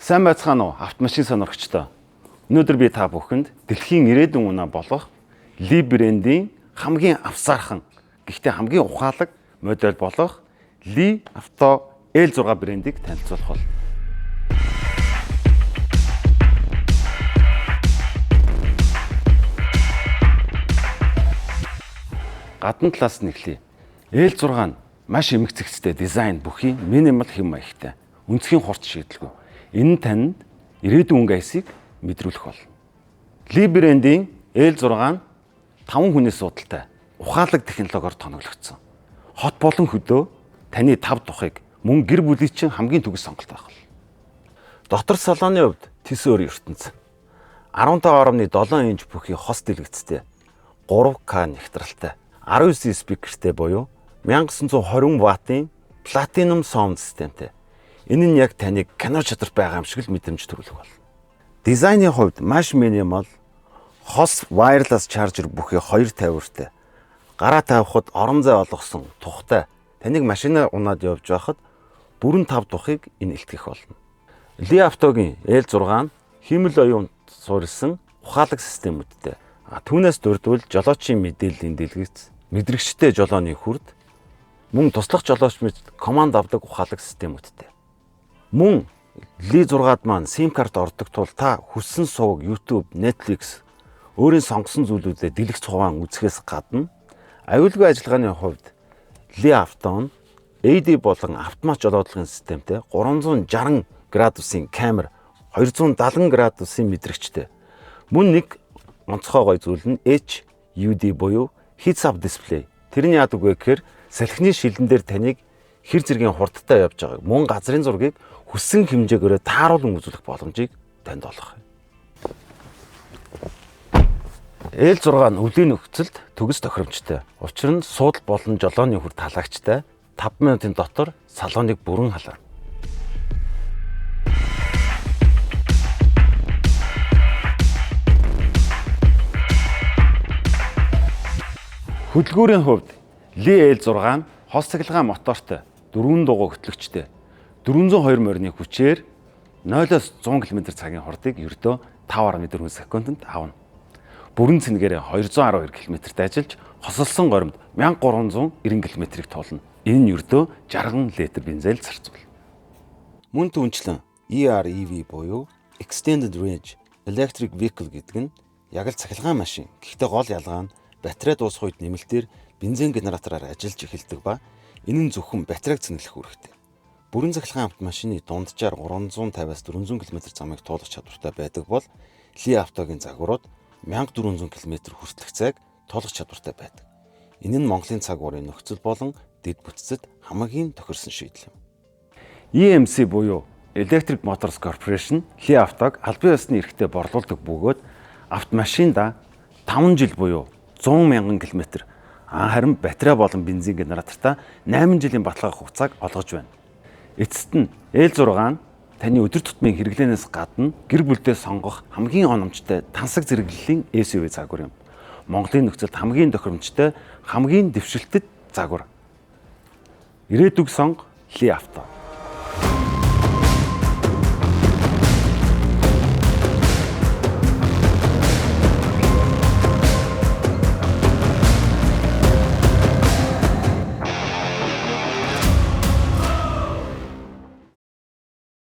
Сайн байцгаана уу автомашин сонирхчдоо. Өнөөдөр би та бүхэнд дэлхийн ирээдүйн үнэ болох Ли брендийн хамгийн авсаархан гэхдээ хамгийн ухаалаг модель болох Ли авто L6 брендийг танилцуулах бол. Гадна талаас нь эхлэе. L6 нь маш эмгцэгцтэй дизайн бүхий минимал хэм маягтай. Үнцгийн хурц шийдэлгүй. Энэ нь танд ирээдүйн өнгө айсыг мэдрүүлэх болно. Ли брендийн L6 нь 5 хүнээс судалтай ухаалаг технологиор тоноглогдсон. Хот болон хөдөө таны 5 тухыг мөн гэр бүлийн чинь хамгийн төгс сонголт байх бол. Дотор салооны хувьд тис өөр ертөнц. 15.7 инч бүхий хос дэлгэцтэй 3К нэгтралтай 19 спикертэй буюу 1920 ваттын платинум саунд системтэй. Энэ нь яг таныг кино чадвар байгаа юм шиг л мэдрэмж төрүүлэх бол. Дизайны хувьд маш минимал хос wireless charger бүхий 2 тавиуртай. Гараа тавихад орон зай олгосон тухтай таныг машинаа унаад явж байхад бүрэн 5 тухыг энэ илтгэх болно. Ли автогийн L6 нь хиймэл оюунд суурилсан ухаалаг системүүдтэй. Түүнээс дурдвал жолоочийн мэдээллийн дэлгэц, мэдрэгчтэй жолооны хүрд, мөн туслах жолооч мэд команд авдаг ухаалаг системүүдтэй. Мөн Ли 6-ад маань SIM карт ордог тул та хүссэн сувг YouTube, Netflix өөрийн сонгосон зүйлүүдэд дэлгэц цуван үзэхээс гадна аюулгүй ажиллагааны хувьд Ли авто нь AD болон автомат жолоодлагын системтэй 360 градусын камер, 270 градусын мэдрэгчтэй. Мөн нэг онцгой гой зүйл нь HUD буюу Heads Up Display. Тэрний яадаг вэ гэхээр салхины шилэн дээр таныг хэр зэргийн хурдтай явж байгааг мөн газрын зургийг хүссэн хэмжээгээр тааруулан үзүүлэх боломжийг танд олгох. L6 нь өвлийн нөхцөлд төгс тохиромжтой. Учир нь суудал болон жолооны хүр талагчтай 5 минутын дотор салоныг бүрэн халаана. Хөдөлгүүрийн хувьд Ли L6 нь хос цахилгаан мотортой 4 дугуй хөтлөгчтэй 402 морины хүчээр 0-100 км/цагийн хурдыг ердөө 5.4 секундэд авна. Бүрэн цэнгээр 212 км-т ажиллаж хосолсон горимд 1390 км-ийг туулна. Энэ нь ердөө 60 литр бензин зарцуулна. Мөн түүнчлэн EREV буюу Extended Range Electric Vehicle гэдэг нь яг л цахилгаан машин. Гэхдээ гол ялгаа нь батарей дуусах үед нэмэлтээр бензин генератороор ажиллаж эхэлдэг ба энэ нь зөвхөн батарейг цэнгэлэх үүрэгтэй. Бүрэн цахилгаан автомашины дунджаар 350-аас 400 км замыг туулах чадвартай байдаг бол Ли автогийн загварууд 1400 км хүртэлх цаг туулах чадвартай байдаг. Энэ нь Монголын цаг уурын нөхцөл болон дэд бүтцэд хамгийн тохирсон шийдэл юм. EMC буюу Electric Motors Corporation Ли автог албан ёсны эрхтэй борлуулдаг бөгөөд автомашинда 5 жил буюу 100,000 км харин батарей болон бензин генератортай 8 жилийн баталгаа хугацааг олгож байна. Эцэст нь L6 нь таны өдөр тутмын хэрэглэнээс гадна гэр бүлдээ сонгох хамгийн оновчтой тансаг зэрэглэлийн SUV загвар юм. Монголын нөхцөлд хамгийн тохиромжтой, хамгийн дэвшилтэд загвар. Ирээдүг сонго Ли авто.